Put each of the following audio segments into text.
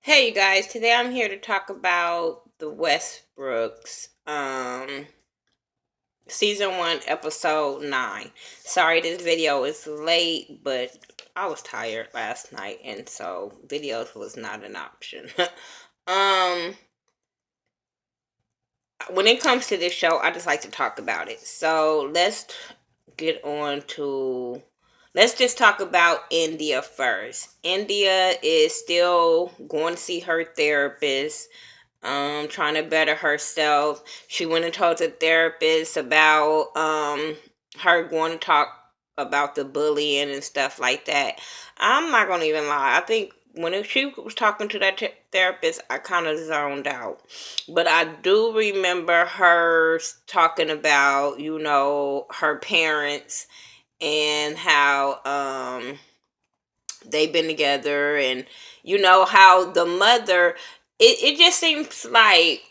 Hey you guys, today I'm here to talk about the Westbrooks season 1 episode 9. Sorry this video is late, but I was tired last night and so videos was not an option. um when it comes to this show, I just like to talk about it. So get on to let's just talk about India first. India is still going to see her therapist, trying to better herself. She went and told the therapist about her going to talk about the bullying and stuff like that. I'm not gonna even lie. I think she was talking to that therapist, I kind of zoned out. But I do remember her talking about, her parents and how they've been together, and how the mother, it just seems like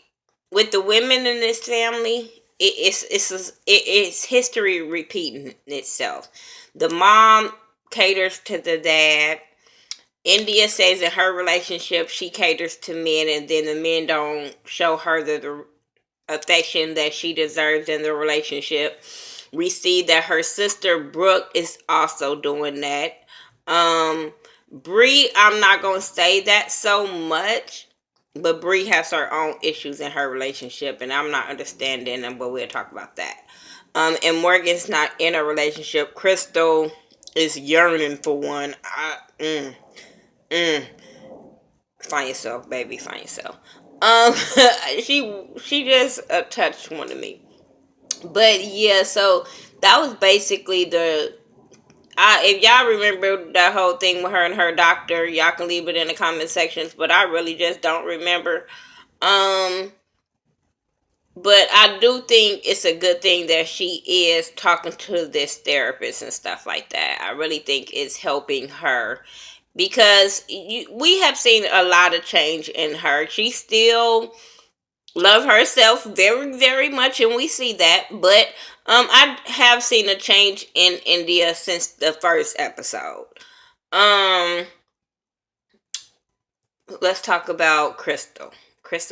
with the women in this family, it's history repeating itself. The mom caters to the dad. India says in her relationship she caters to men, and then the men don't show her the affection that she deserves in the relationship. We see that her sister Brooke is also doing that. Bree, I'm not gonna say that so much, but Bree has her own issues in her relationship, and I'm not understanding them. But we'll talk about that. And Morgan's not in a relationship. Crystal is yearning for one. Mm, find yourself, baby. Find yourself. Um, she just touched one of me. But yeah, so that was basically if y'all remember that whole thing with her and her doctor, y'all can leave it in the comment sections. But I really just don't remember. Um, but I do think it's a good thing that she is talking to this therapist and stuff like that. I really think it's helping her because we have seen a lot of change in her. She still love herself very very much, and we see that, but I have seen a change in India since the first episode. um let's talk about Crystal.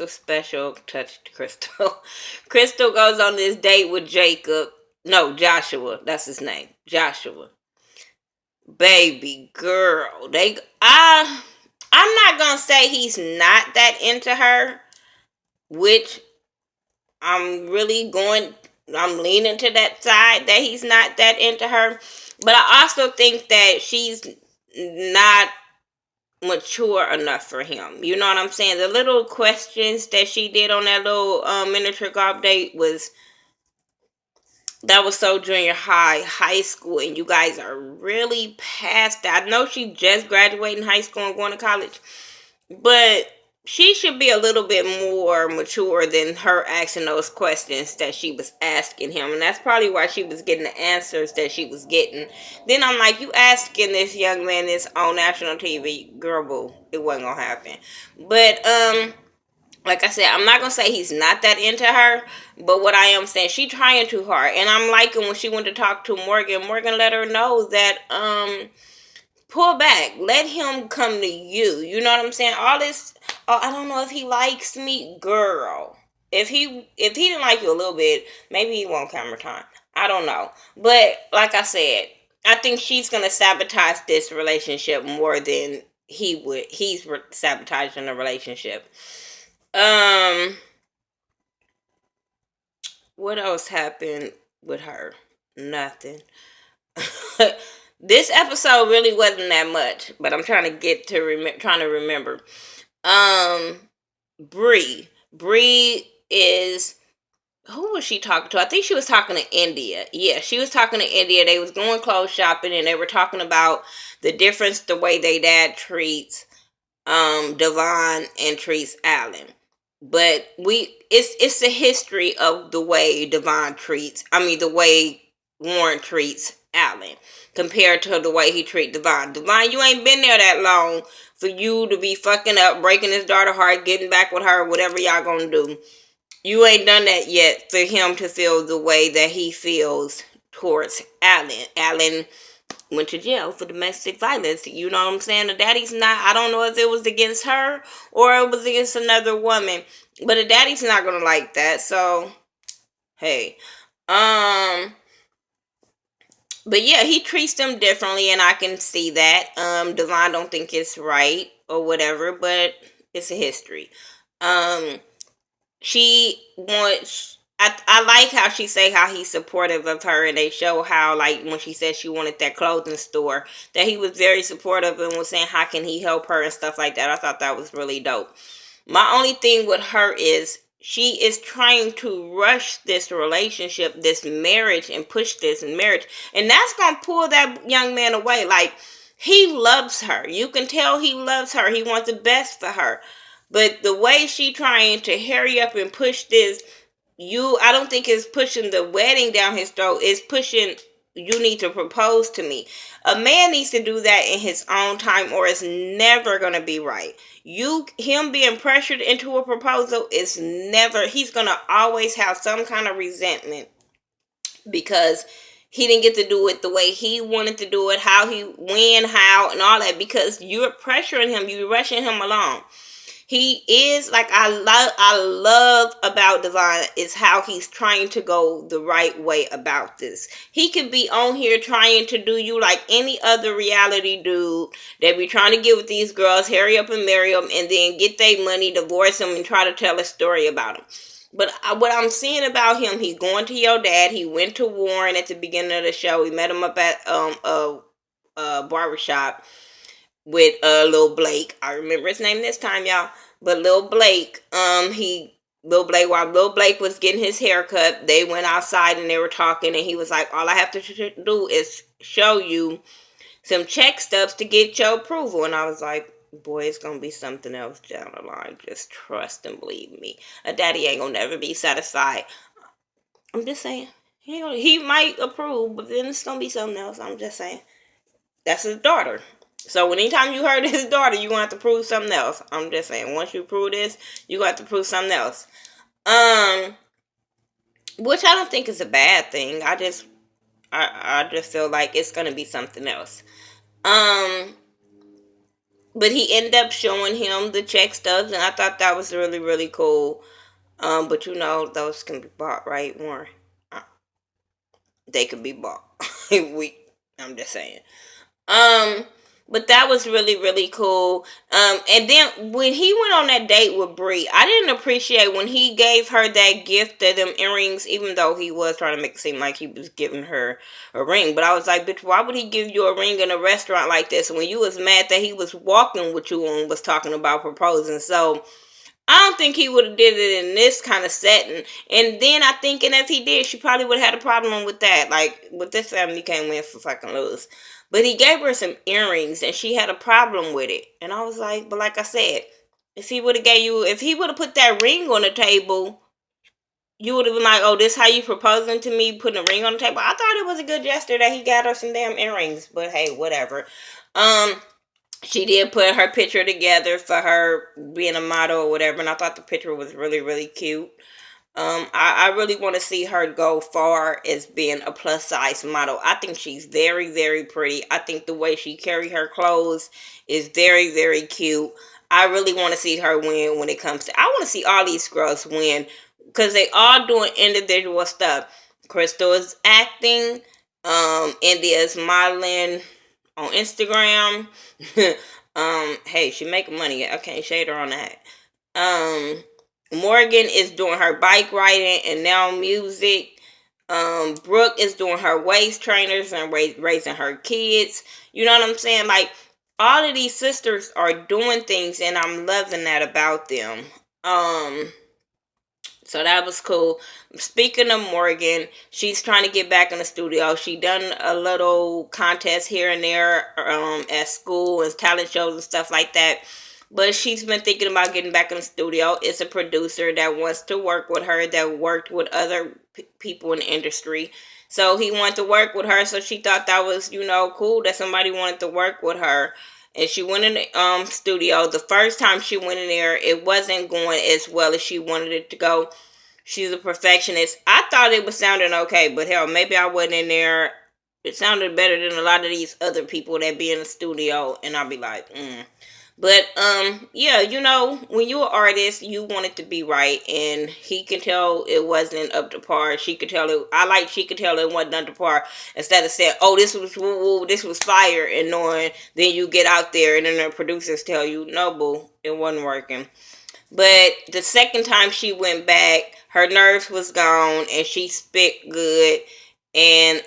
Special touched Crystal. Crystal goes on this date with Jacob. No, Joshua, that's his name. Joshua. Baby girl, I'm not gonna say he's not that into her, which I'm leaning to that side that he's not that into her. But I also think that she's not mature enough for him. You know what I'm saying? The little questions that she did on that little miniature golf date was so junior high school, and you guys are really past that. I know she just graduating high school and going to college, but she should be a little bit more mature than her asking those questions that she was asking him. And that's probably why she was getting the answers that she was getting. Then I'm like, you asking this young man this on national TV, girl, boo, it wasn't gonna happen. But like I said, I'm not gonna say he's not that into her, but what I am saying, she trying too hard. And I'm liking when she went to talk to Morgan. Morgan let her know that pull back, let him come to you. You know what I'm saying? All this, oh, I don't know if he likes me, girl. If he didn't like you a little bit, maybe he won't camera time. I don't know, but like I said, I think she's gonna sabotage this relationship more than he would. He's sabotaging the relationship. Um, what else happened with her? Nothing. This episode really wasn't that much, but I'm trying to trying to remember. Um, Bree is, who was she talking to? I think she was talking to India. Yeah, she was talking to India. They was going clothes shopping, and they were talking about the difference the way they dad treats Devon and treats Alan. But it's a history of the way the way Warren treats Alan compared to the way he treat Devon. Devon, you ain't been there that long for you to be fucking up, breaking his daughter heart, getting back with her, whatever y'all gonna do. You ain't done that yet for him to feel the way that he feels towards Alan. Alan went to jail for domestic violence. You know what I'm saying? The daddy's not, I don't know if it was against her or it was against another woman, but the daddy's not gonna like that. So hey, but yeah, he treats them differently, and I can see that. Devon don't think it's right or whatever, but it's a history. Um, she wants. I like how she say how he's supportive of her, and they show how, like, when she said she wanted that clothing store, that he was very supportive and was saying how can he help her and stuff like that. I thought that was really dope. My only thing with her is she is trying to rush this relationship, this marriage, and push this marriage. And that's going to pull that young man away. Like, he loves her. You can tell he loves her. He wants the best for her. But the way she trying to hurry up and push this, I don't think it's pushing the wedding down his throat. It's pushing, you need to propose to me. A man needs to do that in his own time, or it's never gonna be right. Him being pressured into a proposal is never, he's gonna always have some kind of resentment because he didn't get to do it the way he wanted to do it, how, and all that, because you're pressuring him, you're rushing him along. He is, like, I love about Devon is how he's trying to go the right way about this. He could be on here trying to do you like any other reality dude. They be trying to get with these girls, hurry up and marry them, and then get their money, divorce them, and try to tell a story about them. But what I'm seeing about him, he's going to your dad. He went to Warren at the beginning of the show. We met him up at a barbershop with Lil Blake. I remember his name this time, y'all. But Lil Blake, while Lil Blake was getting his hair cut, they went outside and they were talking, and he was like, all I have to do is show you some check stubs to get your approval. And I was like, boy, it's gonna be something else down the line. Just trust and believe me. A daddy ain't gonna never be satisfied. I'm just saying. He might approve, but then it's gonna be something else. I'm just saying. That's his daughter. So anytime you hurt his daughter, you're going to have to prove something else. I'm just saying, once you prove this, you're going to have to prove something else. Which I don't think is a bad thing. I just feel like it's going to be something else. But he ended up showing him the check stubs, and I thought that was really, really cool. But you know, those can be bought, right, Warren? They could be bought. I'm just saying. But that was really, really cool. And then when he went on that date with Bree, I didn't appreciate when he gave her that gift of them earrings, even though he was trying to make it seem like he was giving her a ring. But I was like, bitch, why would he give you a ring in a restaurant like this when you was mad that he was walking with you and was talking about proposing? So I don't think he would have did it in this kind of setting. And then I think, and if he did, she probably would have had a problem with that. Like, with this family, you can't win for fucking lose. But he gave her some earrings, and she had a problem with it. And I was like, but like I said, if he would have put that ring on the table, you would have been like, oh, this how you proposing to me, putting a ring on the table? I thought it was a good gesture that he got her some damn earrings. But hey, whatever. She did put her picture together for her being a model or whatever, and I thought the picture was really, really cute. I really want to see her go far as being a plus size model. I think she's very, very pretty. I think the way she carry her clothes is very, very cute. I really want to see her win when it comes to. I want to see all these girls win because they all doing individual stuff. Crystal is acting. India is modeling on Instagram. Hey, she making money. I can't shade her on that. Morgan is doing her bike riding and now music. Brooke is doing her waist trainers and raising her kids. You know what I'm saying? Like, all of these sisters are doing things, and I'm loving that about them. So that was cool. Speaking of Morgan, she's trying to get back in the studio. She done a little contest here and there at school and talent shows and stuff like that. But she's been thinking about getting back in the studio. It's a producer that wants to work with her, that worked with other people in the industry. So he wanted to work with her. So she thought that was, cool that somebody wanted to work with her. And she went in the studio. The first time she went in there, it wasn't going as well as she wanted it to go. She's a perfectionist. I thought it was sounding okay, but hell, maybe I wasn't in there It sounded better than a lot of these other people that be in the studio, and I'll be like, But yeah, when you're an artist, you want it to be right, and he can tell it wasn't up to par. She could tell it. She could tell it wasn't up to par. Instead of saying, "Oh, this was woo woo, this was fire," and knowing, then you get out there, and then the producers tell you, "No, boo, it wasn't working." But the second time she went back, her nerves was gone, and she spit good, and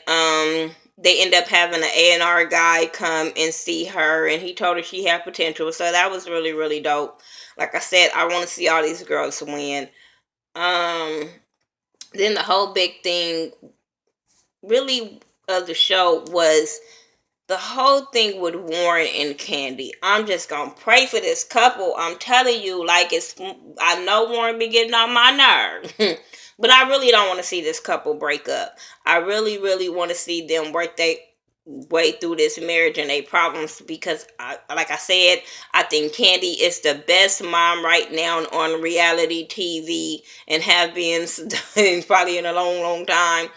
they end up having an A&R guy come and see her, and he told her she had potential. So that was really, really dope. Like I said, I want to see all these girls win. Um, then the whole big thing, really, of the show was the whole thing with Warren and Candy. I'm just gonna pray for this couple. I'm telling you, I know Warren be getting on my nerve. But I really don't want to see this couple break up. I really, really want to see them work their way through this marriage and their problems, because like I said, I think Candy is the best mom right now on reality TV, and have been probably in a long, long time.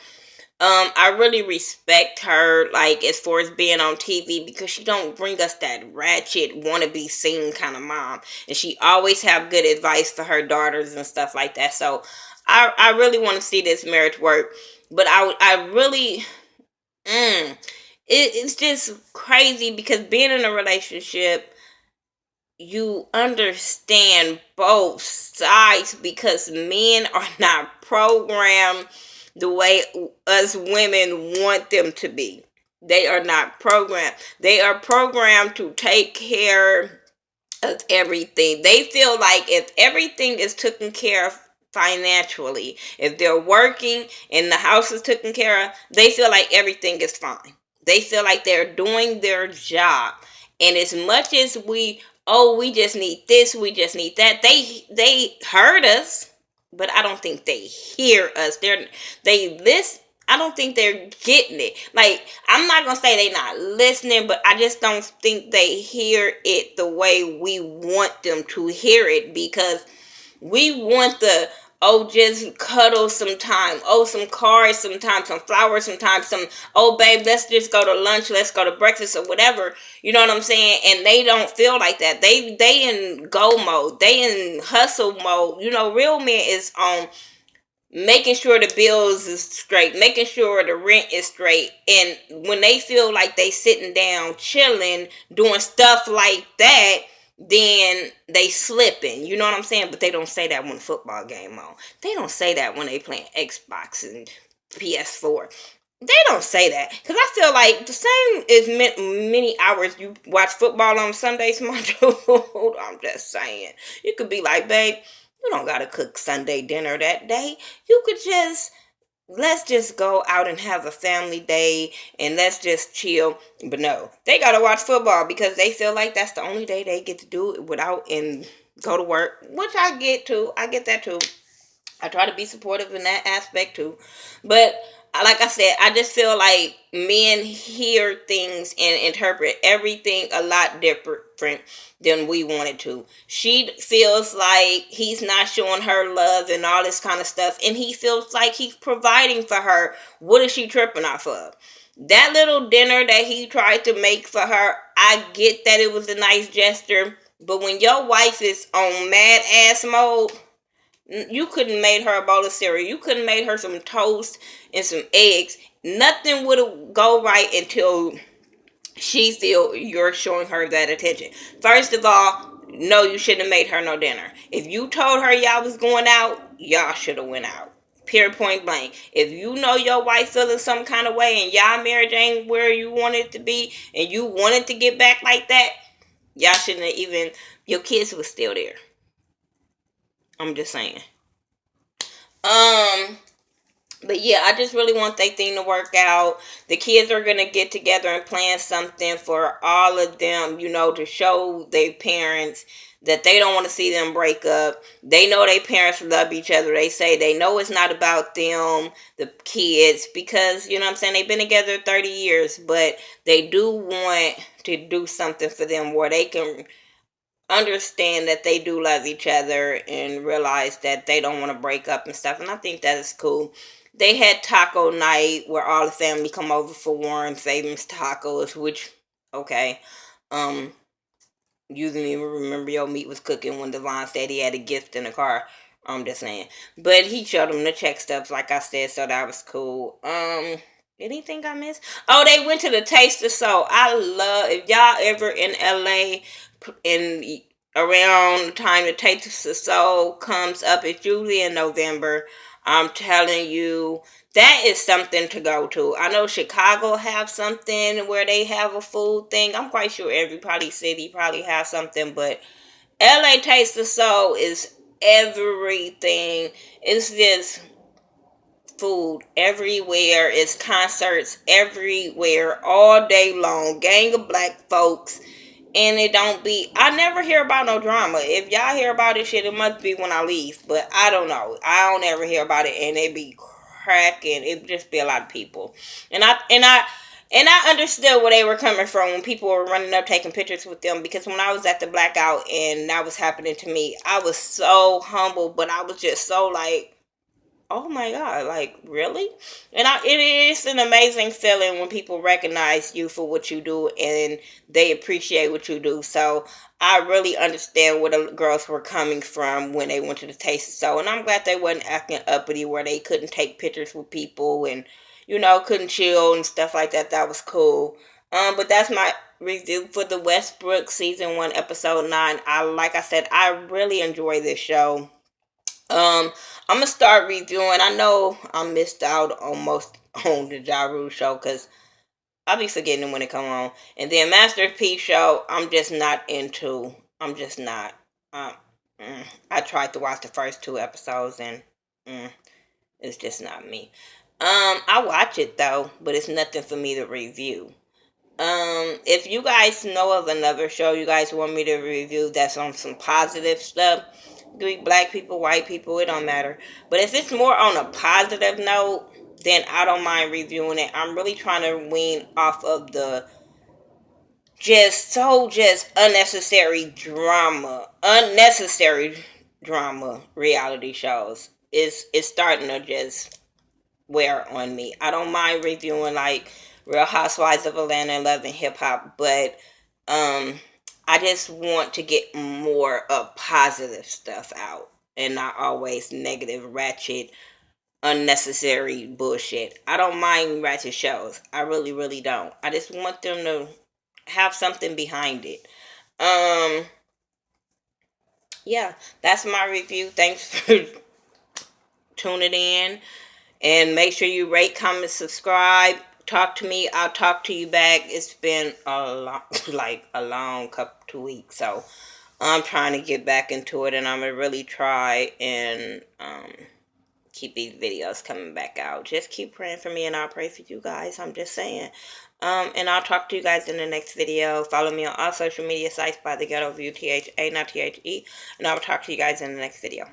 I really respect her, like, as far as being on TV, because she don't bring us that ratchet, wanna be seen kind of mom, and she always have good advice for her daughters and stuff like that. So, I really want to see this marriage work, but I really, it's just crazy, because being in a relationship, you understand both sides, because men are not programmed the way us women want them to be. They are not programmed. They are programmed to take care of everything. They feel like if everything is taken care of financially, if they're working and the house is taken care of, they feel like everything is fine. They feel like they're doing their job. And as much as we just need this, we just need that, they heard us, but I don't think they hear us. They listen. I don't think they're getting it. Like, I'm not gonna say they not listening, but I just don't think they hear it the way we want them to hear it, because we want just cuddle sometime, some cards sometime, some flowers sometime, babe, let's just go to lunch, let's go to breakfast or whatever. You know what I'm saying? And they don't feel like that. They in go mode. They in hustle mode. Real men is on making sure the bills is straight, making sure the rent is straight. And when they feel like they sitting down, chilling, doing stuff like that, then they slipping. You know what I'm saying? But they don't say that when the football game on. They don't say that when they playing Xbox and PS4. They don't say that, because I feel like the same as many hours you watch football on Sundays, my dude. I'm just saying. You could be like, babe, you don't gotta cook Sunday dinner that day. You could let's just go out and have a family day, and let's just chill. But no, they gotta watch football, because they feel like that's the only day they get to do it without and go to work, which I get too. I get that too. I try to be supportive in that aspect too. But like I said, I just feel like men hear things and interpret everything a lot different than we wanted to. She feels like he's not showing her love and all this kind of stuff, and he feels like he's providing for her. What is she tripping off of? That little dinner that he tried to make for her, I get that it was a nice gesture, but when your wife is on mad ass mode, you couldn't made her a bowl of cereal. You couldn't made her some toast and some eggs. Nothing would go right until she feel you're showing her that attention. First of all, no, you shouldn't have made her no dinner. If you told her y'all was going out, y'all should have went out. Pure point blank. If you know your wife feeling some kind of way and y'all marriage ain't where you want it to be, and you wanted to get back like that, y'all shouldn't have even. Your kids was still there. I'm just saying. Um, but yeah, I just really want that thing to work out. The kids are gonna get together and plan something for all of them, to show their parents that they don't want to see them break up. They know their parents love each other. They say they know it's not about them, the kids, because, you know what I'm saying, they've been together 30 years, but they do want to do something for them where they can understand that they do love each other and realize that they don't want to break up and stuff. And I think that is cool. they had taco night where all the family come over for Warren Savings tacos, which okay. Um, you didn't even remember your meat was cooking when Devon said he had a gift in the car. I'm just saying. But he showed them the check stubs, like I said, so that was cool. Anything I missed? Oh, they went to the Taste of Soul. I love, if y'all ever in LA in around the time the Taste of Soul comes up, it's usually in November. I'm telling you, that is something to go to. I know Chicago have something where they have a food thing. I'm quite sure every probably city probably have something, but LA Taste of Soul is everything. It's just food everywhere. It's concerts everywhere all day long. Gang of black folks. And it don't be, I never hear about no drama. If y'all hear about this shit, it must be when I leave. But I don't know. I don't ever hear about it, and it be cracking. It just be a lot of people. And I understood where they were coming from when people were running up taking pictures with them, because when I was at the blackout and that was happening to me, I was so humble, but I was just so like, oh my god, like really? It is an amazing feeling when people recognize you for what you do and they appreciate what you do. So I really understand where the girls were coming from when they went to the Taste. So, and I'm glad they wasn't acting uppity where they couldn't take pictures with people and couldn't chill and stuff like that. That was cool. But that's my review for the Westbrook season 1 episode 9. Like I said, I really enjoy this show. I'm gonna start reviewing. I know I missed out on most on the Ja Rule show because I'll be forgetting when it come on. And then Masterpiece show, I'm just not into. I'm just not. Um, I tried to watch the first 2 episodes and mm, it's just not me. I watch it though, but it's nothing for me to review. If you guys know of another show you guys want me to review that's on some positive stuff, Greek, black people, white people, it don't matter. But if it's more on a positive note, then I don't mind reviewing it. I'm really trying to wean off of the just unnecessary drama reality shows. It's starting to just wear on me. I don't mind reviewing like Real Housewives of Atlanta and Love and Hip Hop, but um I just want to get more of positive stuff out and not always negative, ratchet, unnecessary bullshit. I don't mind ratchet shows. I really, really don't. I just want them to have something behind it. Um yeah, that's my review. Thanks for tuning in. And make sure you rate, comment, subscribe. Talk to me. I'll talk to you back. It's been a long, like a long couple 2 weeks, so I'm trying to get back into it, and I'm gonna really try and keep these videos coming back out. Just keep praying for me, and I'll pray for you guys. I'm just saying. And I'll talk to you guys in the next video. Follow me on all social media sites by The Ghetto View, THA, not THE, and I'll talk to you guys in the next video.